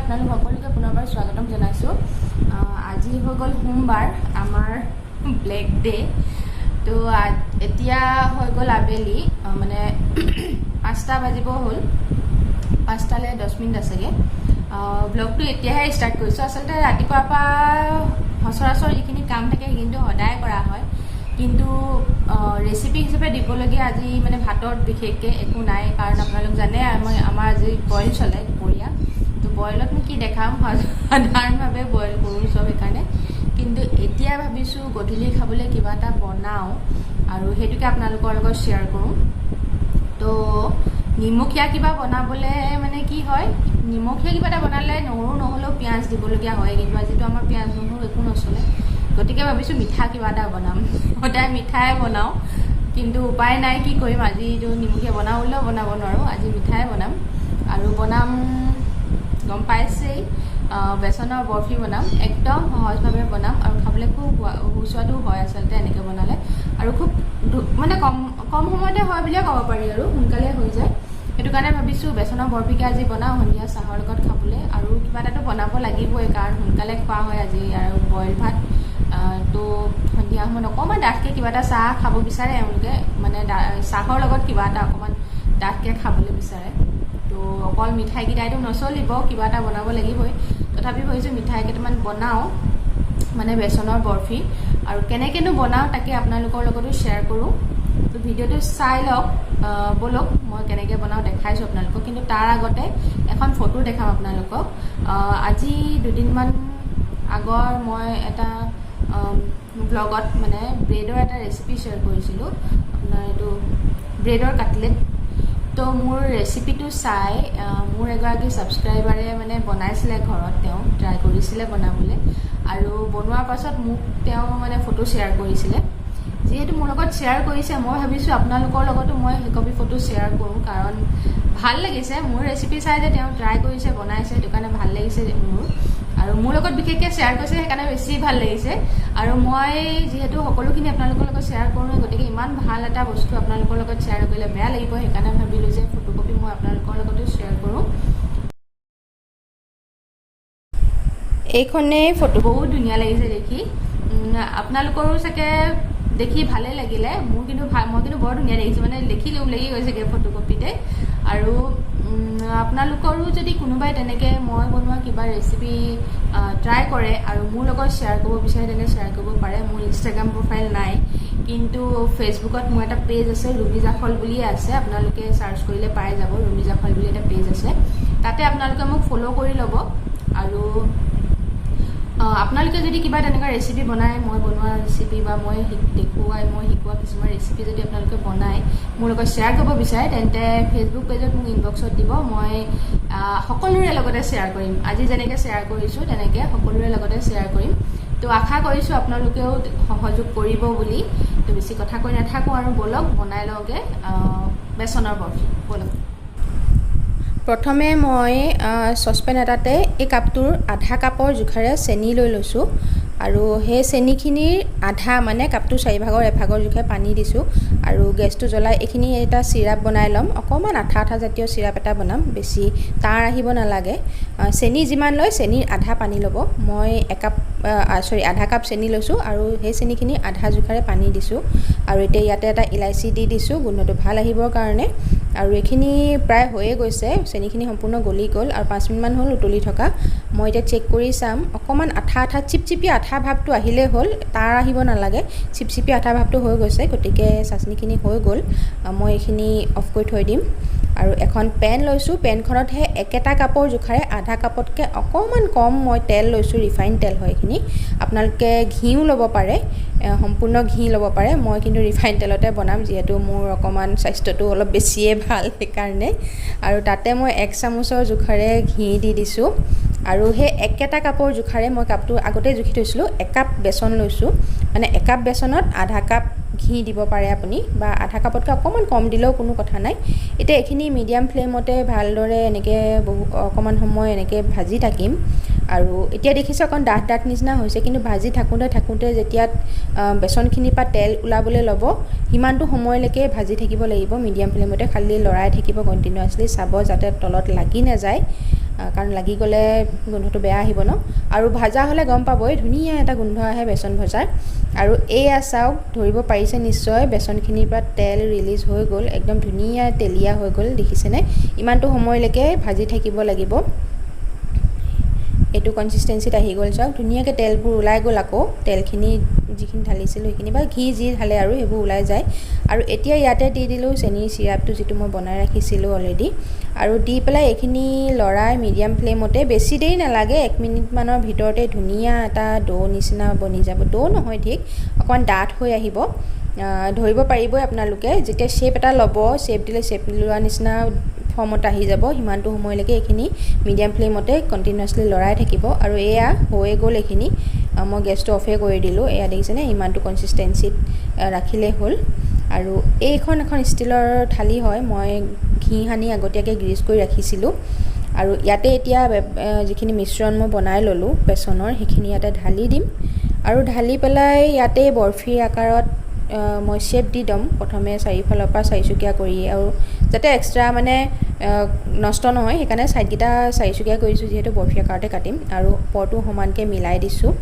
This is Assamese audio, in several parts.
আপোনালোক সকলোকে পুনৰবাৰ স্বাগতম জনাইছোঁ। আজি হৈ গ'ল সোমবাৰ, আমাৰ ব্লেক ডে। তো এতিয়া হৈ গ'ল আবেলি, মানে 5টা বাজিব হ'ল, 5টালৈ 10 মিনিট আছেগৈ। ব্লগটো এতিয়াহে ষ্টাৰ্ট কৰিছোঁ। আচলতে ৰাতিপুৱাৰ পৰা সচৰাচৰ যিখিনি কাম থাকে সেইখিনিতো সদায় কৰা হয়, কিন্তু ৰেচিপি হিচাপে দিবলগীয়া আজি মানে ভাতত বিশেষকৈ একো নাই, কাৰণ আপোনালোক জানে আমাৰ আজি বইল চলে দুপৰীয়া। তো বইলতনো কি দেখাম, সাধাৰণভাৱে বইল কৰোঁ চব সেইকাৰণে। কিন্তু এতিয়া ভাবিছোঁ গধূলি খাবলৈ কিবা এটা বনাওঁ আৰু সেইটোকে আপোনালোকৰ লগত শ্বেয়াৰ কৰোঁ। তো নিমখীয়া কিবা বনাবলৈ মানে কি হয়, নিমখীয়া কিবা এটা বনালে নহৰু নহ'লেও পিঁয়াজ দিবলগীয়া হয়, কিন্তু আজিতো আমাৰ পিঁয়াজ নহৰু একো নচলে। গতিকে ভাবিছোঁ মিঠা কিবা এটা বনাম। সদায় মিঠাই বনাওঁ, কিন্তু উপায় নাই, কি কৰিম। আজিতো নিমখীয়া বনাওঁ বুলিলেও বনাব নোৱাৰোঁ, আজি মিঠাই বনাম। আৰু বনাম গম পাইছেই, বেচনৰ বৰফি বনাম। একদম সহজভাৱে বনাম আৰু খাবলৈ খুব সুস্বাদু হয় আচলতে এনেকৈ বনালে, আৰু খুব মানে কম সময়তে হয় বুলিয়ে ক'ব পাৰি, আৰু সোনকালে হৈ যায়। সেইটো কাৰণে ভাবিছোঁ বেচনৰ বৰফিকে আজি বনাওঁ সন্ধিয়া চাহৰ লগত খাবলৈ। আৰু কিবা এটাতো বনাব লাগিবই, কাৰণ সোনকালে খোৱা হয় আজি, আৰু বইল ভাত। তো সন্ধিয়া সময়ত অকণমান ডাঠকৈ কিবা এটা চাহ খাব বিচাৰে এওঁলোকে, মানে চাহৰ লগত কিবা এটা অকণমান ডাঠকৈ খাবলৈ বিচাৰে। তো অকল মিঠাইকেইটাইতো নচলিব, কিবা এটা বনাব লাগিবই। তথাপি ভাবিছোঁ মিঠাই কেইটামান বনাওঁ, মানে বেচনৰ বৰফি। আৰু কেনেকৈনো বনাওঁ তাকে আপোনালোকৰ লগতো শ্বেয়াৰ কৰোঁ। তো ভিডিঅ'টো চাই লওক, ব'লক মই কেনেকৈ বনাওঁ দেখাইছোঁ আপোনালোকক। কিন্তু তাৰ আগতে এখন ফটো দেখাম আপোনালোকক। আজি দুদিনমান আগৰ মই এটা ব্লগত মানে ব্ৰেডৰ এটা ৰেচিপি শ্বেয়াৰ কৰিছিলোঁ, আপোনাৰ এইটো ব্ৰেডৰ কাটলেট। তো মোৰ ৰেচিপিটো চাই মোৰ এগৰাকী ছাবস্ক্ৰাইবাৰে মানে বনাইছিলে ঘৰত, তেওঁ ট্ৰাই কৰিছিলে বনাবলৈ, আৰু বনোৱাৰ পাছত মোক তেওঁ মানে ফটো শ্বেয়াৰ কৰিছিলে। যিহেতু মোৰ লগত শ্বেয়াৰ কৰিছে, মই ভাবিছোঁ আপোনালোকৰ লগতো মই সেইকপি ফটো শ্বেয়াৰ কৰোঁ, কাৰণ ভাল লাগিছে মোৰ ৰেচিপি চাই যে তেওঁ ট্ৰাই কৰিছে, বনাইছে, সেইটো কাৰণে ভাল লাগিছে মোৰ। আৰু মোৰ লগত বিশেষকৈ শ্বেয়াৰ কৰিছে সেইকাৰণে বেছি ভাল লাগিছে। আৰু মই যিহেতু সকলোখিনি আপোনালোকৰ লগত শ্বেয়াৰ কৰোঁ, গতিকে ইমান ভাল এটা বস্তু আপোনালোকৰ লগত শ্বেয়াৰ কৰিলে বেয়া লাগিব, সেইকাৰণে ভাবিলোঁ যে ফটোকপি মই আপোনালোকৰ লগতো শ্বেয়াৰ কৰোঁ। এইখনেই ফটো, বহুত ধুনীয়া লাগিছে দেখি। আপোনালোকৰো চাগে দেখি ভালেই লাগিলে, মই কিন্তু বৰ ধুনীয়া দেখিছোঁ, মানে দেখি লোভ লাগি গৈছেগৈ ফটোকপিতে। আৰু আপোনালোকৰো যদি কোনোবাই তেনেকৈ মই বনোৱা কিবা ৰেচিপি ট্ৰাই কৰে আৰু মোৰ লগত শ্বেয়াৰ কৰিব বিচাৰে, তেনেকৈ শ্বেয়াৰ কৰিব পাৰে। মোৰ ইনষ্টাগ্ৰাম প্ৰফাইল নাই, কিন্তু ফেচবুকত মোৰ এটা পেজ আছে, rumizaakhol বুলিয়ে আছে, আপোনালোকে চাৰ্চ কৰিলে পাই যাব। rumizaakhol বুলি এটা পেজ আছে, তাতে আপোনালোকে মোক ফ'ল' কৰি ল'ব। আৰু আপোনালোকে যদি কিবা তেনেকুৱা ৰেচিপি বনায়, মই বনোৱা ৰেচিপি বা মই শিকোৱা কিছুমান ৰেচিপি যদি আপোনালোকে বনায় মোৰ লগত শ্বেয়াৰ কৰিব বিচাৰে, তেন্তে ফেচবুক পেজত মোক ইনবক্সত দিব। মই সকলোৰে লগতে শ্বেয়াৰ কৰিম, আজি যেনেকৈ শ্বেয়াৰ কৰিছোঁ তেনেকৈ সকলোৰে লগতে শ্বেয়াৰ কৰিম। তো আশা কৰিছোঁ আপোনালোকেও সহযোগ কৰিব বুলি। তো বেছি কথা কৈ নাথাকোঁ, আৰু ব'লক বনাই লওঁগৈ বেচনৰ বৰফি, ব'লক। প্ৰথমে মই চচপেন এটাতে এই কাপটোৰ আধা কাপৰ জোখাৰে চেনি লৈ লৈছোঁ, আৰু সেই চেনিখিনিৰ আধা, মানে কাপটোৰ 4ভাগৰ 1ভাগৰ জোখে পানী দিছোঁ, আৰু গেছটো জ্বলাই এইখিনি এটা চিৰাপ বনাই ল'ম। অকণমান আঠা জাতীয় চিৰাপ এটা বনাম, বেছি টাৰ আহিব নালাগে। চেনি যিমান লয় চেনিৰ আধা পানী ল'ব। মই আধা কাপ চেনি লৈছোঁ, আৰু সেই চেনিখিনি আধা জোখাৰে পানী দিছোঁ। আৰু এতিয়া ইয়াতে এটা ইলাইচি দি দিছোঁ গোন্ধটো ভাল আহিবৰ কাৰণে। আৰু এইখিনি প্ৰায় হৈয়ে গৈছে, চেনিখিনি সম্পূৰ্ণ গলি গ'ল, আৰু 5 মিনিটমান হ'ল উতলি থকা। মই এতিয়া চেক কৰি চাম, অকণমান আঠা চিপচিপীয়া আঠা ভাৱটো আহিলেই হ'ল, তাৰ আহিব নালাগে। চিপচিপীয়া আঠা ভাৱটো হৈ গৈছে, গতিকে চাচনিখিনি হৈ গ'ল। মই এইখিনি অফ কৰি থৈ দিম। আৰু এখন পেন লৈছোঁ, পেনখনতহে একেটা কাপৰ জোখাৰে আধা কাপতকৈ অকণমান কম মই তেল লৈছোঁ, ৰিফাইন তেল হয় এইখিনি। আপোনালোকে ঘিউ ল'ব পাৰে, সম্পূৰ্ণ ঘি ল'ব পাৰে। মই কিন্তু ৰিফাইন তেলতে বনাম, যিহেতু মোৰ অকণমান স্বাস্থ্যটো অলপ বেছিয়ে ভাল সেইকাৰণে। আৰু তাতে মই 1 চামুচৰ জোখাৰে ঘি দি দিছোঁ। আৰু সেই একেটা কাপৰ জোখাৰে মই কাপটো আগতেই জুখি থৈছিলোঁ, 1 কাপ বেচন লৈছোঁ, মানে 1 কাপ বেচনত আধা কাপ ঘি দিব পাৰে আপুনি, বা আধা কাপতকৈ অকণমান কম দিলেও কোনো কথা নাই। এতিয়া এইখিনি মিডিয়াম ফ্লেমতে ভালদৰে এনেকৈ অকণমান সময় এনেকৈ ভাজি থাকিম। আৰু এতিয়া দেখিছোঁ অকণ ডাঠ নিচিনা হৈছে, কিন্তু ভাজি থাকোঁতে যেতিয়া বেচনখিনিৰ পৰা তেল ওলাবলৈ ল'ব, সিমানটো সময়লৈকে ভাজি থাকিব লাগিব মিডিয়াম ফ্লেমতে। খালি লৰাই থাকিব কণ্টিনিউৱাছলি, চাব যাতে তলত লাগি নাযায়। কাৰণ লাগি গ'লে গোন্ধটো বেয়া আহিব ন। আৰু ভাজা হ'লে গম পাবই ধুনীয়া এটা গোন্ধ আহে বেচন ভজাৰ। আৰু এয়া চাওক, ধৰিব পাৰিছে নিশ্চয় বেচনখিনিৰ পৰা তেল ৰিলিজ হৈ গ'ল, একদম ধুনীয়া তেলীয়া হৈ গ'ল, দেখিছেনে? ইমানটো সময়লৈকে ভাজি থাকিব লাগিব। এইটো কনচিষ্টেঞ্চিত আহি গ'ল চাওক, ধুনীয়াকৈ তেলবোৰ ওলাই গ'ল। আকৌ তেলখিনি যিখিনি ঢালিছিলোঁ সেইখিনি বা ঘি যি ঢালে আৰু সেইবোৰ ওলাই যায়। আৰু এতিয়া ইয়াতে দি দিলোঁ চেনীৰ চিৰাপটো, যিটো মই বনাই ৰাখিছিলোঁ অলৰেডি। আৰু দি পেলাই এইখিনি লৰাই মিডিয়াম ফ্লেমতে, বেছি দেৰি নালাগে, 1 মিনিটমানৰ ভিতৰতে ধুনীয়া এটা ডো নিচিনা বনি যাব। ডো নহয় ঠিক, অকণমান ডাঠ হৈ আহিব। ধৰিব পাৰিবই আপোনালোকে, যেতিয়া শ্বেপ এটা ল'ব, শ্বেপ দিলে শ্বেপ লোৱা নিচিনা ফৰ্মত আহি যাব। সিমানটো সময়লৈকে এইখিনি মিডিয়াম ফ্লেমতে কণ্টিনিউৱাছলি লৰাই থাকিব। আৰু এয়া হৈয়ে গ'ল এইখিনি, মই গেছটো অফে কৰি দিলোঁ। এয়া দেখিছেনে, ইমানটো কনচিষ্টেঞ্চিত ৰাখিলেই হ'ল। আৰু এইখন এখন ষ্টিলৰ থালি হয়, মই ঘি সানি আগতীয়াকৈ গ্ৰীজ কৰি ৰাখিছিলোঁ। আৰু ইয়াতে এতিয়া যিখিনি মিশ্ৰণ মই বনাই ল'লোঁ বেচনৰ, সেইখিনি ইয়াতে ঢালি দিম। আৰু ঢালি পেলাই ইয়াতে বৰফিৰ আকাৰত মই শ্বেপ দি দিম প্ৰথমে, চাৰিওফালৰ পৰা চাৰিচুকীয়া কৰি, আৰু যাতে এক্সট্ৰা মানে নষ্ট নহয় সেইকাৰণে ছাইডকেইটা চাৰিচুকীয়া কৰিছোঁ, যিহেতু বৰফি আকাৰতে কাটিম। আৰু ওপৰটো সমানকৈ মিলাই দিছোঁ।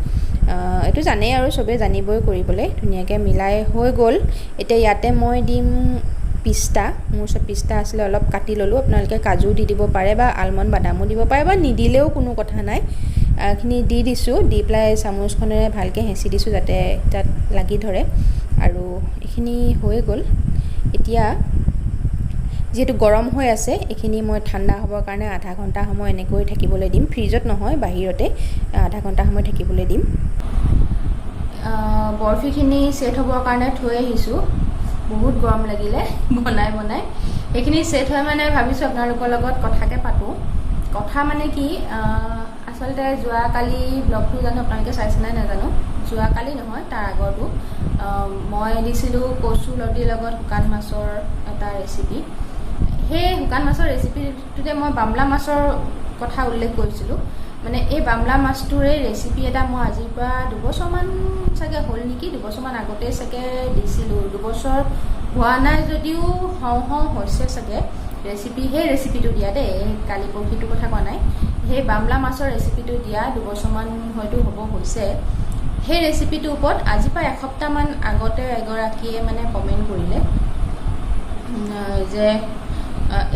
এইটো জানেই আৰু চবেই জানিবই কৰিবলৈ। ধুনীয়াকৈ মিলাই হৈ গ'ল। এতিয়া ইয়াতে মই দিম পিস্তা। মোৰ ওচৰত পিস্তা আছিলে, অলপ কাটি ল'লোঁ। আপোনালোকে কাজু দি দিব পাৰে বা আলমণ্ড বাদামো দিব পাৰে, বা নিদিলেও কোনো কথা নাই। এইখিনি দি দিছোঁ, দি পেলাই চামুচখনেৰে ভালকৈ হেঁচি দিছোঁ যাতে তাত লাগি ধৰে। আৰু এইখিনি হৈ গ'ল। এতিয়া যিহেতু গৰম হৈ আছে, এইখিনি মই ঠাণ্ডা হ'বৰ কাৰণে আধা ঘণ্টা সময় এনেকৈ থাকিবলৈ দিম। ফ্ৰিজত নহয়, বাহিৰতে আধা ঘণ্টা সময় থাকিবলৈ দিম। বৰফিখিনি ছেট হ'বৰ কাৰণে থৈ আহিছোঁ। বহুত গৰম লাগিলে বনাই সেইখিনি ছেট হৈ মানে ভাবিছোঁ আপোনালোকৰ লগত কথাকে পাতোঁ। কথা মানে কি, আচলতে যোৱাকালি ব্লগটো জানো আপোনালোকে চাইছে নাই নাজানো, যোৱাকালি নহয় তাৰ আগৰটো মই দিছিলোঁ কচু লতিৰ লগত শুকান মাছৰ এটা ৰেচিপি। সেই শুকান মাছৰ ৰেচিপিটোতে মই বামলা মাছৰ কথা উল্লেখ কৰিছিলোঁ। মানে এই বামলা মাছটোৰে ৰেচিপি এটা মই আজিৰ পৰা 2 বছৰমান চাগে হ'ল নেকি, 2 বছৰমান আগতেই চাগে দিছিলোঁ। 2 বছৰ হোৱা নাই যদিও হওঁ হৈছে চাগে সেই ৰেচিপিটো দিয়া দেই, কালি পৰহিটোৰ কথা কোৱা নাই। সেই বামলা মাছৰ ৰেচিপিটো দিয়া 2 বছৰমান হয়তো হ'ব হৈছে। সেই ৰেচিপিটোৰ ওপৰত আজিৰ পৰা এসপ্তাহমান আগতে এগৰাকীয়ে মানে কমেণ্ট কৰিলে যে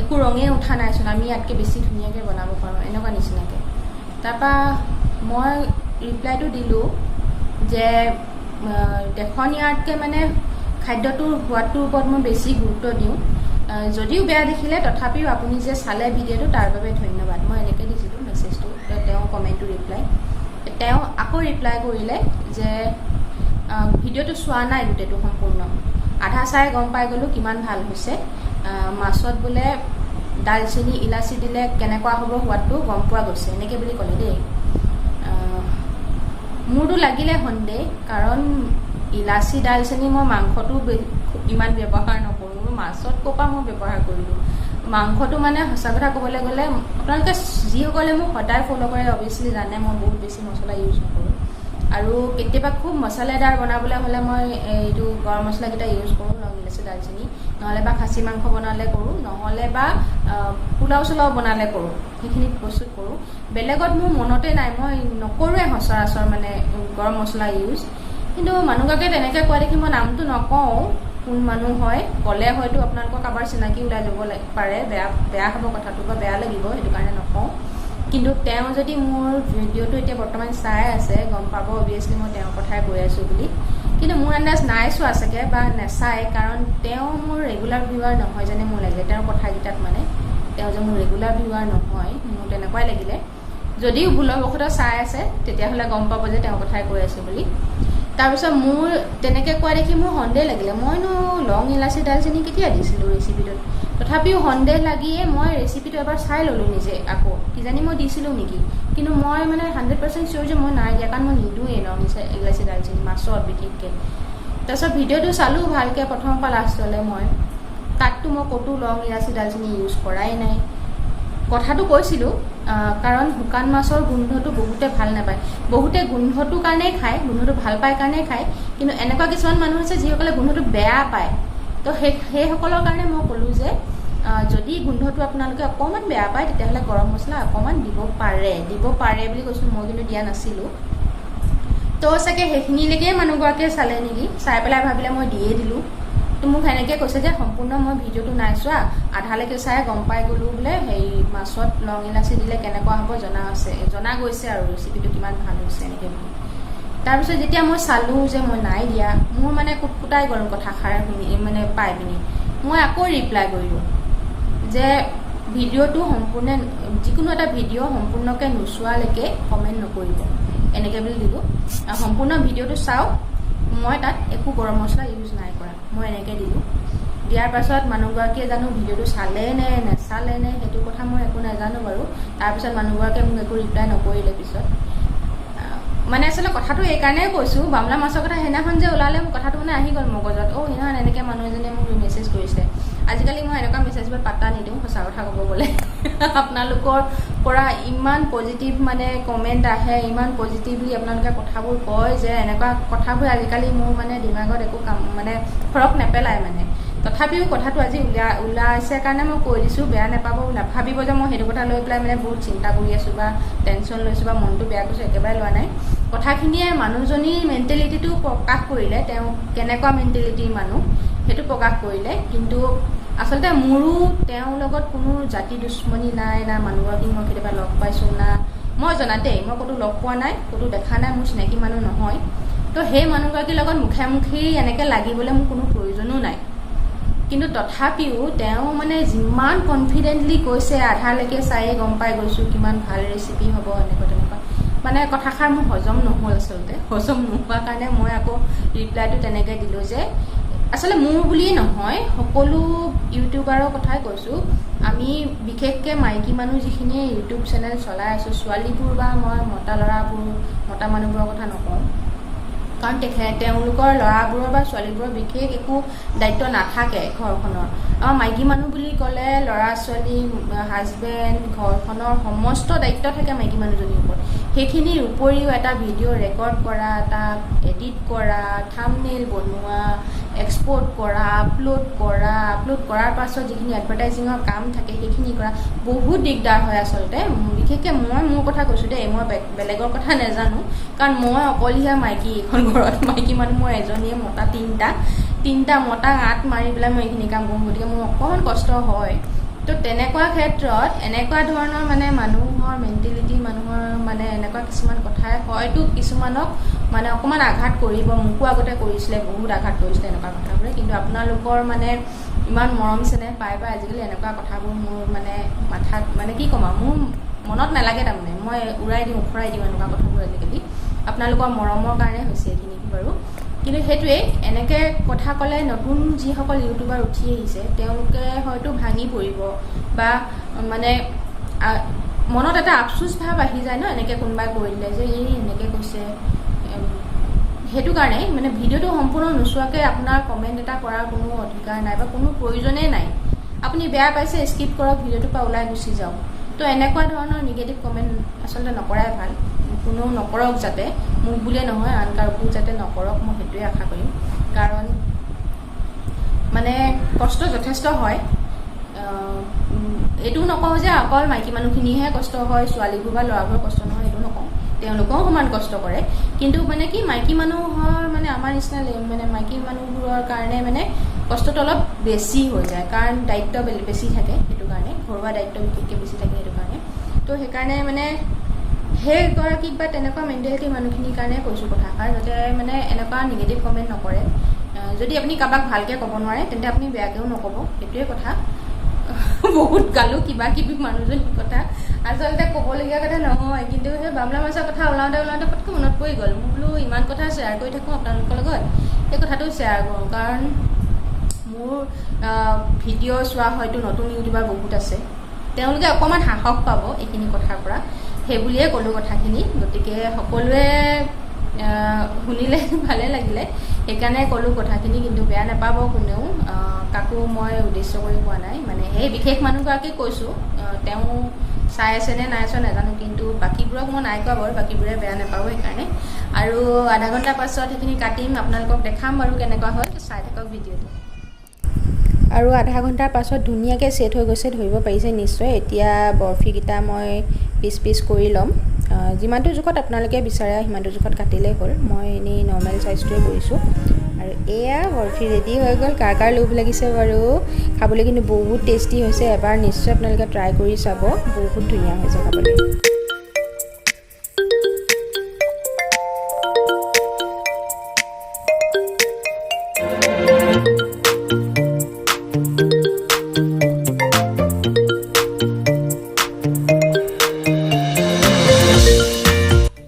একো ৰঙেই উঠা নাইচোন, আমি ইয়াতকৈ বেছি ধুনীয়াকৈ বনাব পাৰোঁ, এনেকুৱা নিচিনাকৈ। তাৰপৰা মই ৰিপ্লাইটো দিলোঁ যে দেখনীয়াতকৈ মানে খাদ্যটোৰ সোৱাদটোৰ ওপৰত মই বেছি গুৰুত্ব দিওঁ। যদিও বেয়া দেখিলে তথাপিও আপুনি যে চালে ভিডিঅ'টো তাৰ বাবে ধন্যবাদ, মই এনেকৈ দিছিলোঁ মেছেজটো। তেওঁ কমেণ্টটো ৰিপ্লাই, তেওঁ আকৌ ৰিপ্লাই কৰিলে যে ভিডিঅ'টো চোৱা নাই গোটেইটো সম্পূৰ্ণ, আধা চাই গম পাই গ'লোঁ কিমান ভাল হৈছে। মাছত বোলে দালচেনি ইলাচি দিলে কেনেকুৱা হ'ব সোৱাদটো গম পোৱা গৈছে, এনেকৈ বুলি ক'লে দেই। মোৰতো লাগিলে সন্দেহ, কাৰণ ইলাচি দালচেনি মই মাংসটো ইমান ব্যৱহাৰ নকৰোঁ, মাছত ক'ৰ পৰা মই ব্যৱহাৰ কৰিলোঁ। মাংসটো মানে সঁচা কথা ক'বলৈ গ'লে, আপোনালোকে যিসকলে মোক সদায় ফ'ল' কৰে অভিয়াছলি জানে মই বহুত বেছি মছলা ইউজ নকৰোঁ। আৰু কেতিয়াবা খুব মছলাদাৰ বনাবলৈ হ'লে মই এইটো গৰম মছলাকেইটা ইউজ কৰোঁ, লং ইলাচি দালচেনি, নহ'লে বা খাচী মাংস বনালে কৰোঁ, নহ'লে বা পোলাও চোলাও বনালে কৰোঁ, সেইখিনিত প্ৰস্তুত কৰোঁ। বেলেগত মোৰ মনতে নাই, মই নকৰোঁৱে সচৰাচৰ মানে গৰম মছলা ইউজ। কিন্তু মানুহগৰাকীয়ে তেনেকৈ কোৱা দেখি মই নামটো নকওঁ কোন মানুহ হয়, ক'লে হয়তো আপোনালোকৰ কাৰোবাৰ চিনাকি ওলাই যাব পাৰে, বেয়া হ'ব কথাটো বা বেয়া লাগিব, সেইটো কাৰণে নকওঁ। কিন্তু তেওঁ যদি মোৰ ভিডিঅ'টো এতিয়া বৰ্তমান চাই আছে, গম পাব অভিয়াছলি মই তেওঁৰ কথাই কৈ আছোঁ বুলি। কিন্তু মোৰ আন্দাজ নাই চোৱা চাগে বা নাচায়, কাৰণ তেওঁ মোৰ ৰেগুলাৰ ভিউৱাৰ নহয় যেনে মোৰ লাগিলে তেওঁৰ কথাকেইটাত। মানে তেওঁ যে মোৰ ৰেগুলাৰ ভিউৱাৰ নহয়, মোৰ তেনেকুৱাই লাগিলে। যদিও ভুলবশতঃ চাই আছে তেতিয়াহ'লে গম পাব যে তেওঁৰ কথাই কৈ আছোঁ বুলি। তাৰপিছত মোৰ তেনেকৈ কোৱা দেখি মোৰ সন্দেহ লাগিলে, মইনো লং ইলাচি দালচেনি কেতিয়া দিছিলোঁ ৰেচিপিটোত। তথাপিও সন্দেহ লাগিয়ে মই ৰেচিপিটো এবাৰ চাই ল'লোঁ নিজে আকৌ, কিজানি মই দিছিলোঁ নেকি। কিন্তু মই মানে 100% চিয়'ৰ যে মই নাই দিয়া, কাৰণ মই নিদোঁৱেই লং ইলাচি দালচেনি মাছত বিশেষকৈ। তাৰপিছত ভিডিঅ'টো চালোঁ ভালকৈ প্ৰথমৰ পৰা লাষ্টলৈ। মই তাততো মই ক'তো লং ইলাচি দালচেনি ইউজ কৰাই নাই। কথাটো কৈছিলোঁ, কাৰণ শুকান মাছৰ গোন্ধটো বহুতে ভাল নাপায়, বহুতে গোন্ধটোৰ কাৰণেই খায়, গোন্ধটো ভাল পায় কাৰণেই খায়। কিন্তু এনেকুৱা কিছুমান মানুহ আছে যিসকলে গোন্ধটো বেয়া পায়, তো সেইসকলৰ কাৰণে মই ক'লোঁ যে যদি গোন্ধটো আপোনালোকে অকণমান বেয়া পায় তেতিয়াহ'লে গৰম মছলা অকণমান দিব পাৰে বুলি কৈছোঁ, মই কিন্তু দিয়া নাছিলোঁ। তো চাগে সেইখিনিলৈকে মানুহগৰাকীয়ে চালে নেকি, চাই পেলাই ভাবিলে মই দিয়ে দিলোঁ। তো মোক সেনেকৈ কৈছে যে সম্পূৰ্ণ মই ভিডিঅ'টো নাই চোৱা, আধালৈকে চাই গম পাই গ'লোঁ বোলে হেৰি মাছত লং ইলাচি দিলে কেনেকুৱা হ'ব জনা গৈছে আৰু ৰেচিপিটো কিমান ভাল হৈছে এনেকৈ বুলি। তাৰপিছত যেতিয়া মই চালোঁ যে মই নাই দিয়া, মোৰ মানে কুটকুটাই গ'ল কথাষাৰ মানে পাই পিনি মই আকৌ ৰিপ্লাই কৰিলোঁ যে ভিডিঅ'টো সম্পূৰ্ণ, যিকোনো এটা ভিডিঅ' সম্পূৰ্ণকৈ নোচোৱালৈকে কমেণ্ট নকৰিব এনেকৈ বুলি দিলোঁ। সম্পূৰ্ণ ভিডিঅ'টো চাওক, মই তাত একো গৰম মছলা ইউজ নাই কৰা, মই এনেকৈ দিলোঁ। দিয়াৰ পাছত মানুহগৰাকীয়ে জানো ভিডিঅ'টো চালে নে নেচালে নে সেইটো কথা মই একো নাজানো বাৰু। তাৰপিছত মানুহগৰাকীয়ে মোক একো ৰিপ্লাই নকৰিলে পিছত। মানে আচলতে কথাটো এইকাৰণেই কৈছোঁ, বামলা মাছৰ কথা সেইদিনাখন যে ওলালে মোৰ কথাটো মানে আহি গ'ল মগজত। সেইদিনাখন এনেকৈ মানুহ এজনীয়ে মোক মেছেজ কৰিছে। আজিকালি মই এনেকুৱা মেছেজবোৰ পাত্তা নিদিওঁ, সঁচা কথা ক'ব গ'লে। আপোনালোকৰ পৰা ইমান পজিটিভ মানে কমেণ্ট আহে, ইমান পজিটিভলি আপোনালোকে কথাবোৰ কয় যে এনেকুৱা কথাবোৰ আজিকালি মোৰ মানে দিমাগত একো কাম মানে ফৰক নেপেলায় মানে। তথাপিও কথাটো আজি ওলাইছে কাৰণে মই কৈ দিছোঁ, বেয়া নাপাব, নাভাবিব যে মই সেইটো কথা লৈ পেলাই মানে বহুত চিন্তা কৰি আছোঁ বা টেনশ্যন লৈছোঁ বা মনটো বেয়া কৰিছোঁ, একেবাৰে লোৱা নাই। কথাখিনিয়ে মানুহজনীৰ মেণ্টেলিটিটো প্ৰকাশ কৰিলে, তেওঁ কেনেকুৱা মেণ্টেলিটিৰ মানুহ সেইটো প্ৰকাশ কৰিলে। কিন্তু আচলতে মোৰো তেওঁৰ লগত কোনো জাতি দুশ্মনী নাই, না মানুহগৰাকীক মই কেতিয়াবা লগ পাইছোঁ, না মই জনাতেই মই ক'তো লগ পোৱা নাই, ক'তো দেখা নাই, মোৰ চিনাকি মানুহ নহয়। তো সেই মানুহগৰাকীৰ লগত মুখামুখি এনেকৈ লাগিবলৈ মোৰ কোনো প্ৰয়োজনো নাই। কিন্তু তথাপিও তেওঁ মানে যিমান কনফিডেণ্টলি কৈছে, আধালৈকে চায়ে গম পাই গৈছোঁ কিমান ভাল ৰেচিপি হ'ব এনেকুৱা তেনেকুৱা, মানে কথাষাৰ মোৰ হজম নহ'ল। আচলতে হজম নোহোৱাৰ কাৰণে মই আকৌ ৰিপ্লাইটো তেনেকৈ দিলোঁ যে আচলতে মোৰ বুলিয়েই নহয়, সকলো ইউটিউবাৰৰ কথাই কৈছোঁ। আমি বিশেষকৈ মাইকী মানুহ যিখিনিয়ে ইউটিউব চেনেল চলাই আছোঁ, ছোৱালীবোৰ বা মই মতা মানুহবোৰৰ কথা নকওঁ, কাৰণ তেওঁলোকৰ ল'ৰাবোৰৰ বা ছোৱালীবোৰৰ বিশেষ একো দায়িত্ব নাথাকে ঘৰখনৰ। আমাৰ মাইকী মানুহ বুলি ক'লে ল'ৰা ছোৱালী, হাজবেণ্ড, ঘৰখনৰ সমস্ত দায়িত্ব থাকে মাইকী মানুহজনীৰ ওপৰত। সেইখিনিৰ উপৰিও এটা ভিডিঅ' ৰেকৰ্ড কৰা, তাক এডিট কৰা, থাম্বনেইল বনোৱা, এক্সপৰ্ট কৰা, আপলোড কৰাৰ পাছত যিখিনি এডভাৰটাইজিঙৰ কাম থাকে সেইখিনি কৰা বহুত দিগদাৰ হয় আচলতে। বিশেষকৈ মই মোৰ কথা কৈছোঁ দেই, মই বেলেগৰ কথা নাজানো, কাৰণ মই অকলীয়া মাইকী, এখন ঘৰত মাইকী মানুহ মই এজনীয়ে, মতা তিনিটা মতা আঁত মাৰি পেলাই মই এইখিনি কাম কৰোঁ, গতিকে মোৰ অকণমান কষ্ট হয়। তো তেনেকুৱা ক্ষেত্ৰত এনেকুৱা ধৰণৰ মানে মানুহৰ মেণ্টেলিটি, মানুহৰ মানে এনেকুৱা কিছুমান কথাই হয়তো কিছুমানক মানে অকণমান আঘাত কৰিব, মোকো আগতে কৰিছিলে, বহুত আঘাত কৰিছিলে এনেকুৱা কথাবোৰে। কিন্তু আপোনালোকৰ মানে ইমান মৰম চেনেহ পাই আজিকালি এনেকুৱা কথাবোৰ মোৰ মানে মাথাত মানে কি ক'ম আৰু, মোৰ মনত নালাগে। তাৰমানে মই উৰাই দিওঁ এনেকুৱা কথাবোৰ আজিকালি। আপোনালোকৰ মৰমৰ কাৰণে হৈছে এইখিনি বাৰু। কিন্তু সেইটোৱেই, এনেকৈ কথা ক'লে নতুন যিসকল ইউটিউবাৰ উঠি আহিছে তেওঁলোকে হয়তো ভাঙি পৰিব বা মানে মনত এটা আফচোচ ভাৱ আহি যায় ন, এনেকৈ কোনোবাই কৈ দিলে যে এই এনেকৈ কৈছে। সেইটো কাৰণেই মানে ভিডিঅ'টো সম্পূৰ্ণ নোচোৱাকৈ আপোনাৰ কমেণ্ট এটা কৰাৰ কোনো অধিকাৰ নাই বা কোনো প্ৰয়োজনেই নাই। আপুনি বেয়া পাইছে, স্কিপ কৰক, ভিডিঅ'টোৰ পৰা ওলাই গুচি যাওক। তো এনেকুৱা ধৰণৰ নিগেটিভ কমেণ্ট আচলতে নকৰাই ভাল, কোনেও নকৰক যাতে, মোক বুলিয়ে নহয় আন কাৰোকো যাতে নকৰক, মই সেইটোৱে আশা কৰিম। কাৰণ মানে কষ্ট যথেষ্ট হয়। এইটো নকওঁ যে অকল মাইকী মানুহখিনিহে কষ্ট হয়, ছোৱালীবোৰ বা ল'ৰাবোৰৰ কষ্ট নহয়, এইটো নকওঁ, তেওঁলোকেও সমান কষ্ট কৰে। কিন্তু মানে কি মাইকী মানুহৰ মানে আমাৰ নিচিনা মানে মাইকী মানুহবোৰৰ কাৰণে মানে কষ্টটো অলপ বেছি হৈ যায়, কাৰণ দায়িত্ব বেছি থাকে, সেইটো কাৰণে ঘৰুৱা দায়িত্ব বিশেষকৈ বেছি থাকে সেইটো কাৰণে। তো সেইকাৰণে মানে সেইগৰাকীক বা তেনেকুৱা মেণ্টেলিটি মানুহখিনিৰ কাৰণে কৈছোঁ কথাষাৰ, যাতে মানে এনেকুৱা নিগেটিভ কমেণ্ট নকৰে। যদি আপুনি কাৰোবাক ভালকৈ ক'ব নোৱাৰে তেন্তে আপুনি বেয়াকৈও নক'ব, সেইটোৱে কথা। বহুত গালোঁ কিবা কিবি মানুহজনীৰ কথা, আচলতে ক'বলগীয়া কথা নহয়, কিন্তু সেই বামলা মাছৰ কথা ওলাওঁতে পটকৈ মনত পৰি গ'ল। মই বোলো ইমান কথা শ্বেয়াৰ কৰি থাকোঁ আপোনালোকৰ লগত, সেই কথাটো শ্বেয়াৰ কৰোঁ। কাৰণ মোৰ ভিডিঅ' চোৱা হয়তো নতুন ইউটিউবাৰ বহুত আছে, তেওঁলোকে অকণমান সাহস পাব এইখিনি কথাৰ পৰা, সেই বুলিয়ে ক'লোঁ কথাখিনি। গতিকে সকলোৱে শুনিলে ভালে লাগিলে, সেইকাৰণে ক'লোঁ কথাখিনি, কিন্তু বেয়া নাপাব কোনেও, কাকো মই উদ্দেশ্য কৰি কোৱা নাই। মানে সেই বিশেষ মানুহগৰাকীক কৈছোঁ, তেওঁ চাই আছে নে নাই চোৱা নাজানো, কিন্তু বাকীবোৰক মই নাই কোৱা বাৰু, বাকীবোৰে বেয়া নাপাব সেইকাৰণে। আৰু আধা ঘণ্টাৰ পাছত সেইখিনি কাটিম, আপোনালোকক দেখাম বাৰু কেনেকুৱা হয়, চাই থাকক ভিডিঅ'টো। আৰু আধা ঘণ্টাৰ পাছত ধুনীয়াকৈ ছেট হৈ গৈছে, ধৰিব পাৰিছে নিশ্চয়। এতিয়া বৰফিকেইটা মই পিচ পিচ কৰি ল'ম। যিমানটো জোখত আপোনালোকে বিচাৰে সিমানটো জোখত কাটিলেই হ'ল। মই এনেই নৰ্মেল চাইজটোৱে কৰিছোঁ। আৰু এয়া বৰফি ৰেডি হৈ গ'ল। কাৰ কাৰ লোভ লাগিছে বাৰু, খাবলৈ কিন্তু বহুত টেষ্টি হৈছে। এবাৰ নিশ্চয় আপোনালোকে ট্ৰাই কৰি চাব, বহুত ধুনীয়া হৈছে খাবলৈ।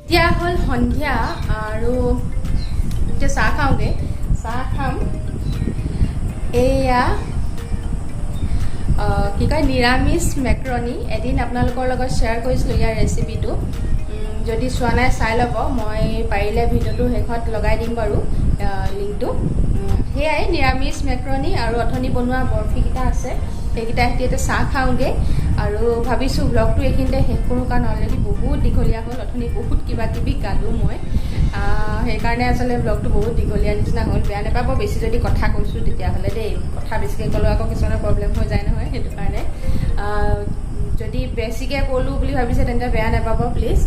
এতিয়া হ'ল সন্ধিয়া আৰু এতিয়া চাহ খাওঁগৈ। চাহ খাম এয়া কি কয় নিৰামিষ মেক্ৰণী। এদিন আপোনালোকৰ লগত শ্বেয়াৰ কৰিছিলোঁ ইয়াৰ ৰেচিপিটো। যদি চোৱা নাই চাই ল'ব, মই পাৰিলে ভিডিঅ'টো শেষত লগাই দিম বাৰু লিংকটো। সেয়াই নিৰামিষ মেক্ৰণী আৰু অথনি বনোৱা বৰফিকেইটা আছে, সেইকেইটা এতিয়া চাহ খাওঁগৈ। আৰু ভাবিছোঁ ব্লগটো এইখিনিতে শেষ কৰোঁ, কাৰণ অলৰেডি বহুত দীঘলীয়া হ'ল। অথনি বহুত কিবা কিবি গালোঁ মই, সেইকাৰণে আচলতে ব্লগটো বহুত দীঘলীয়া নিচিনা হ'ল। বেয়া নাপাব বেছি যদি কথা কৈছোঁ তেতিয়াহ'লে দেই। কথা বেছিকৈ ক'লেও আকৌ কিছুমানৰ প্ৰব্লেম হৈ যায় নহয়, সেইটো কাৰণে যদি বেছিকৈ ক'লোঁ বুলি ভাবিছে তেন্তে বেয়া নাপাব প্লিজ।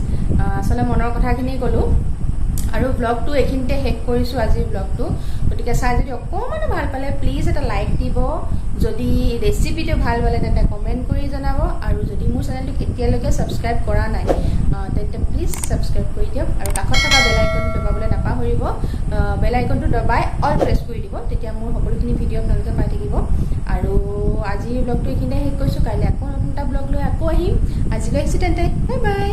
আচলতে মনৰ কথাখিনি ক'লোঁ। আৰু ব্লগটো এইখিনিতে শেষ কৰিছোঁ আজিৰ ব্লগটো। গতিকে চাই যদি অকণমানো ভাল পালে প্লিজ এটা লাইক দিব। যদি ৰেচিপিটো ভাল পালে তেন্তে কমেণ্ট কৰি জনাব। আৰু যদি মোৰ চেনেলটোক এতিয়ালৈকে ছাবস্ক্ৰাইব কৰা নাই তেন্তে প্লিজ ছাবস্ক্ৰাইব কৰি দিয়ক। আৰু কাষত থকা বেল আইকনটো দবাবলৈ নাপাহৰিব। বেল আইকনটো দবাই অল প্ৰেছ কৰি দিব, তেতিয়া মোৰ সকলোখিনি ভিডিঅ' আপোনালোকে পাই থাকিব। আৰু আজিৰ ব্লগটো এইখিনিতে শেষ কৰিছোঁ। কাইলৈ আকৌ নতুন এটা ব্লগ লৈ আকৌ আহিম। আজিলৈ আহিছোঁ তেন্তে, বাই বাই।